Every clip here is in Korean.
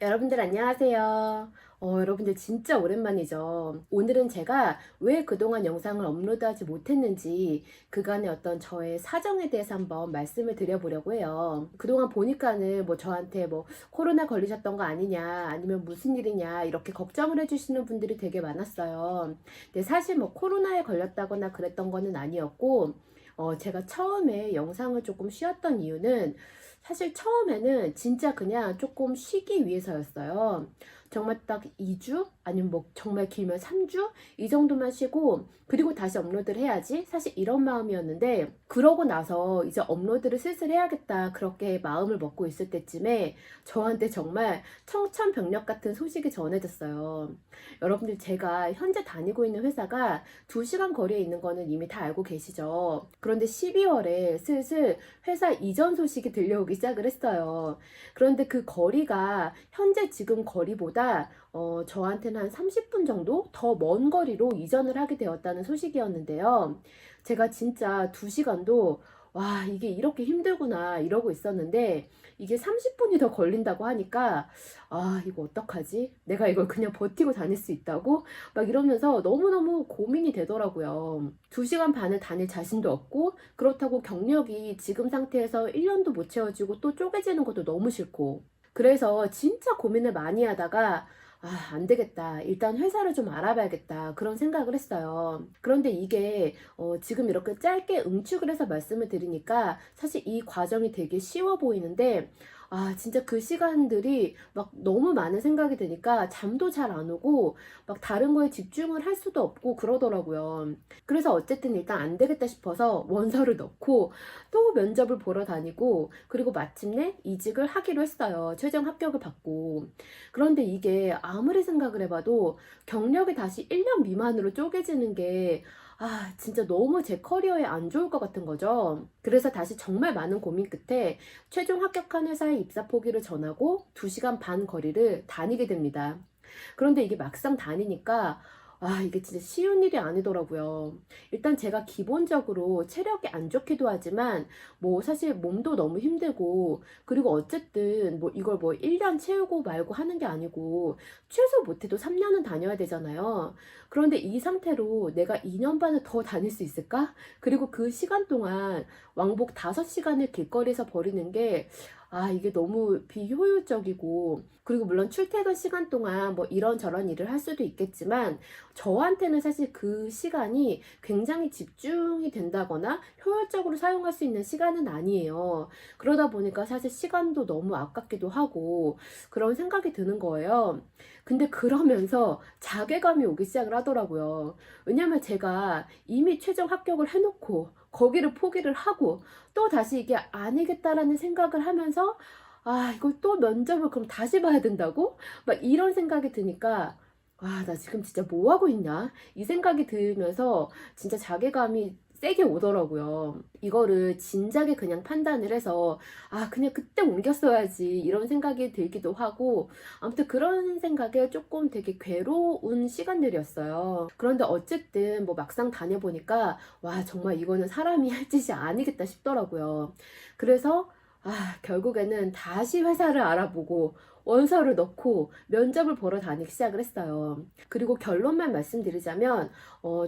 여러분들 안녕하세요. 여러분들 진짜 오랜만이죠. 오늘은 제가 왜 그동안 영상을 업로드하지 못했는지 그간의 어떤 저의 사정에 대해서 한번 말씀을 드려보려고 해요. 그동안 보니까는 뭐 저한테 뭐 코로나 걸리셨던 거 아니냐, 아니면 무슨 일이냐 이렇게 걱정을 해주시는 분들이 되게 많았어요. 근데 사실 뭐 코로나에 걸렸다거나 그랬던 거는 아니었고, 제가 처음에 영상을 조금 쉬었던 이유는 사실 처음에는 진짜 그냥 조금 쉬기 위해서였어요. 정말 딱 2주? 아니면 뭐 정말 길면 3주? 이 정도만 쉬고, 그리고 다시 업로드를 해야지? 사실 이런 마음이었는데, 그러고 나서 이제 업로드를 슬슬 해야겠다. 그렇게 마음을 먹고 있을 때쯤에 저한테 정말 청천벽력 같은 소식이 전해졌어요. 여러분들 제가 현재 다니고 있는 회사가 2시간 거리에 있는 거는 이미 다 알고 계시죠? 그런데 12월에 슬슬 회사 이전 소식이 들려오기 시작을 했어요. 그런데 그 거리가 현재 지금 거리보다 저한테는 한 30분 정도 더 먼 거리로 이전을 하게 되었다는 소식이었는데요. 제가 진짜 2시간도 와, 이게 이렇게 힘들구나 이러고 있었는데 이게 30분이 더 걸린다고 하니까 아, 이거 어떡하지? 내가 이걸 그냥 버티고 다닐 수 있다고? 막 이러면서 너무너무 고민이 되더라고요. 2시간 반을 다닐 자신도 없고, 그렇다고 경력이 지금 상태에서 1년도 못 채워지고 또 쪼개지는 것도 너무 싫고. 그래서 진짜 고민을 많이 하다가 안 되겠다. 일단 회사를 좀 알아봐야겠다. 그런 생각을 했어요. 그런데 이게 지금 이렇게 짧게 응축을 해서 말씀을 드리니까 사실 이 과정이 되게 쉬워 보이는데 진짜 그 시간들이 막 너무 많은 생각이 드니까 잠도 잘 안 오고 막 다른 거에 집중을 할 수도 없고 그러더라고요. 그래서 어쨌든 일단 안 되겠다 싶어서 원서를 넣고 또 면접을 보러 다니고 그리고 마침내 이직을 하기로 했어요. 최종 합격을 받고. 그런데 이게 아무리 생각을 해봐도 경력이 다시 1년 미만으로 쪼개지는 게 진짜 너무 제 커리어에 안 좋을 것 같은 거죠. 그래서 다시 정말 많은 고민 끝에 최종 합격한 회사에 입사 포기를 전하고 2시간 반 거리를 다니게 됩니다. 그런데 이게 막상 다니니까 이게 진짜 쉬운 일이 아니더라고요. 일단 제가 기본적으로 체력이 안 좋기도 하지만 뭐 사실 몸도 너무 힘들고 그리고 어쨌든 뭐 이걸 뭐 1년 채우고 말고 하는 게 아니고 최소 못해도 3년은 다녀야 되잖아요. 그런데 이 상태로 내가 2년 반을 더 다닐 수 있을까? 그리고 그 시간 동안 왕복 5시간을 길거리에서 버리는 게 이게 너무 비효율적이고, 그리고 물론 출퇴근 시간 동안 뭐 이런저런 일을 할 수도 있겠지만, 저한테는 사실 그 시간이 굉장히 집중이 된다거나 효율적으로 사용할 수 있는 시간은 아니에요. 그러다 보니까 사실 시간도 너무 아깝기도 하고, 그런 생각이 드는 거예요. 근데 그러면서 자괴감이 오기 시작을 하더라고요. 왜냐면 제가 이미 최종 합격을 해놓고, 거기를 포기를 하고, 또 다시 이게 아니겠다라는 생각을 하면서 이걸 또 면접을 그럼 다시 봐야 된다고? 막 이런 생각이 드니까 나 지금 진짜 뭐 하고 있냐? 이 생각이 들면서 진짜 자괴감이 세게 오더라고요. 이거를 진작에 그냥 판단을 해서 그냥 그때 옮겼어야지 이런 생각이 들기도 하고 아무튼 그런 생각에 조금 되게 괴로운 시간들이었어요. 그런데 어쨌든 뭐 막상 다녀보니까 와 정말 이거는 사람이 할 짓이 아니겠다 싶더라고요. 그래서 결국에는 다시 회사를 알아보고 원서를 넣고 면접을 보러 다니기 시작을 했어요. 그리고 결론만 말씀드리자면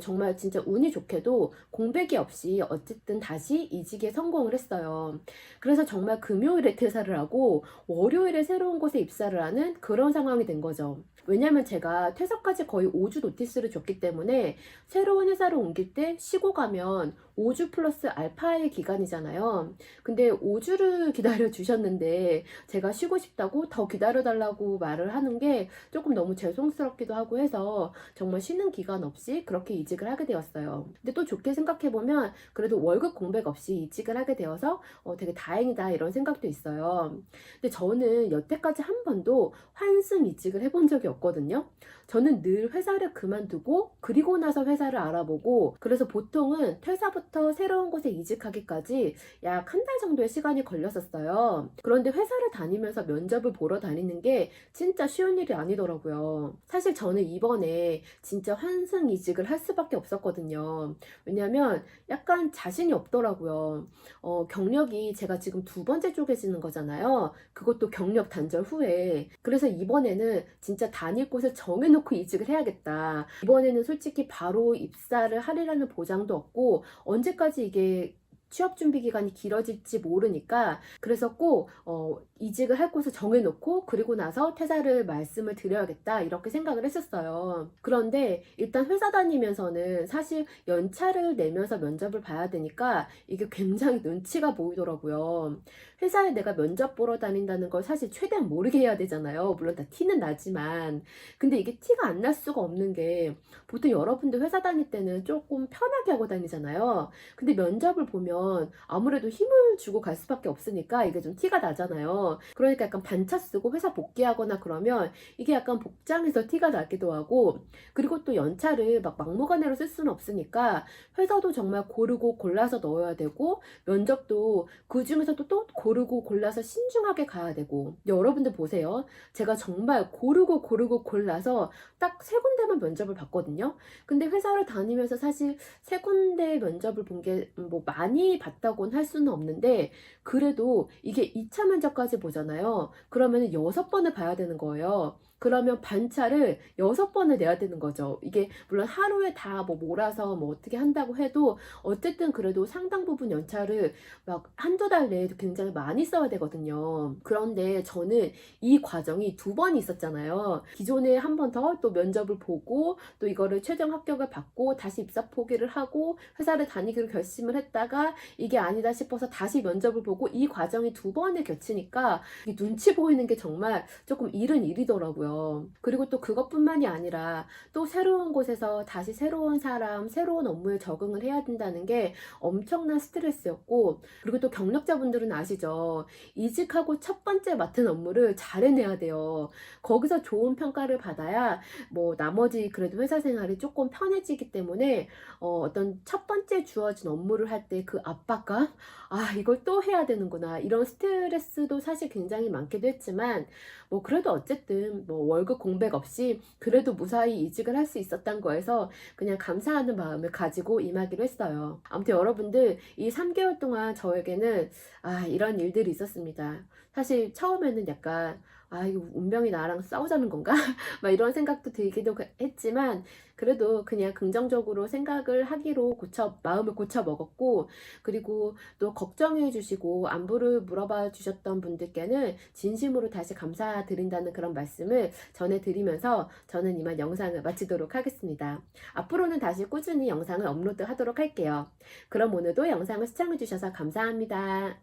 정말 진짜 운이 좋게도 공백이 없이 어쨌든 다시 이직에 성공을 했어요. 그래서 정말 금요일에 퇴사를 하고 월요일에 새로운 곳에 입사를 하는 그런 상황이 된 거죠. 왜냐면 제가 퇴사까지 거의 5주 노티스를 줬기 때문에 새로운 회사로 옮길 때 쉬고 가면 5주 플러스 알파의 기간이잖아요. 근데 5주를 기다려 주셨는데 제가 쉬고 싶다고 더 기다려 달라고 말을 하는 게 조금 너무 죄송스럽기도 하고 해서 정말 쉬는 기간 없이 그렇게 이직을 하게 되었어요. 근데 또 좋게 생각해 보면 그래도 월급 공백 없이 이직을 하게 되어서 되게 다행이다 이런 생각도 있어요. 근데 저는 여태까지 한 번도 환승 이직을 해본 적이 없거든요. 저는 늘 회사를 그만두고 그리고 나서 회사를 알아보고 그래서 보통은 퇴사부터 새로운 곳에 이직하기까지 약 한 달 정도의 시간이 걸렸었어요. 그런데 회사를 다니면서 면접을 보러 다닐 다니는 게 진짜 쉬운 일이 아니더라고요. 사실 저는 이번에 진짜 환승이직을 할 수밖에 없었거든요. 왜냐면 약간 자신이 없더라고요. 경력이 제가 지금 두 번째 쪼개지는 거잖아요. 그것도 경력 단절 후에. 그래서 이번에는 진짜 다닐 곳을 정해놓고 이직을 해야겠다. 이번에는 솔직히 바로 입사를 하리라는 보장도 없고 언제까지 이게 취업 준비 기간이 길어질지 모르니까 그래서 꼭 이직을 할 곳을 정해놓고 그리고 나서 퇴사를 말씀을 드려야겠다 이렇게 생각을 했었어요. 그런데 일단 회사 다니면서는 사실 연차를 내면서 면접을 봐야 되니까 이게 굉장히 눈치가 보이더라고요. 회사에 내가 면접 보러 다닌다는 걸 사실 최대한 모르게 해야 되잖아요. 물론 다 티는 나지만. 근데 이게 티가 안 날 수가 없는 게 보통 여러분들 회사 다닐 때는 조금 편하게 하고 다니잖아요. 근데 면접을 보면 아무래도 힘을 주고 갈 수밖에 없으니까 이게 좀 티가 나잖아요. 그러니까 약간 반차 쓰고 회사 복귀하거나 그러면 이게 약간 복장에서 티가 나기도 하고 그리고 또 연차를 막 막무가내로 쓸 수는 없으니까 회사도 정말 고르고 골라서 넣어야 되고 면접도 그 중에서도 또 고르고 골라서 신중하게 가야 되고 여러분들 보세요. 제가 정말 고르고 골라서 딱 세 군데만 면접을 봤거든요. 근데 회사를 다니면서 사실 세 군데 면접을 본 게 뭐 많이 봤다고는 할 수는 없는데 그래도 이게 2차 면접까지 보잖아요. 그러면 6번을 봐야 되는 거예요. 그러면 반차를 6번을 내야 되는 거죠. 이게 물론 하루에 다 뭐 몰아서 뭐 어떻게 한다고 해도 어쨌든 그래도 상당 부분 연차를 막 한두 달 내에도 굉장히 많이 써야 되거든요. 그런데 저는 이 과정이 두 번이 있었잖아요. 기존에 한 번 더 또 면접을 보고 또 이거를 최종 합격을 받고 다시 입사 포기를 하고 회사를 다니기로 결심을 했다가 이게 아니다 싶어서 다시 면접을 보고 이 과정이 두 번에 겹치니까 이 눈치 보이는 게 정말 조금 일은 일이더라고요. 그리고 또 그것뿐만이 아니라 또 새로운 곳에서 다시 새로운 사람, 새로운 업무에 적응을 해야 된다는 게 엄청난 스트레스였고 그리고 또 경력자분들은 아시죠? 이직하고 첫 번째 맡은 업무를 잘 해내야 돼요. 거기서 좋은 평가를 받아야 뭐 나머지 그래도 회사 생활이 조금 편해지기 때문에 어떤 첫 번째 주어진 업무를 할 때 그 압박감? 아, 이걸 또 해야 되는구나. 이런 스트레스도 사실 굉장히 많기도 했지만 뭐 그래도 어쨌든 뭐 월급 공백 없이 그래도 무사히 이직을 할 수 있었던 거에서 그냥 감사하는 마음을 가지고 임하기로 했어요. 아무튼 여러분들 이 3개월 동안 저에게는 이런 일들이 있었습니다. 사실 처음에는 약간 이거 운명이 나랑 싸우자는 건가? 막 이런 생각도 들기도 했지만 그래도 그냥 긍정적으로 생각을 하기로 마음을 고쳐 먹었고 그리고 또 걱정해 주시고 안부를 물어봐 주셨던 분들께는 진심으로 다시 감사드린다는 그런 말씀을 전해드리면서 저는 이만 영상을 마치도록 하겠습니다. 앞으로는 다시 꾸준히 영상을 업로드 하도록 할게요. 그럼 오늘도 영상을 시청해 주셔서 감사합니다.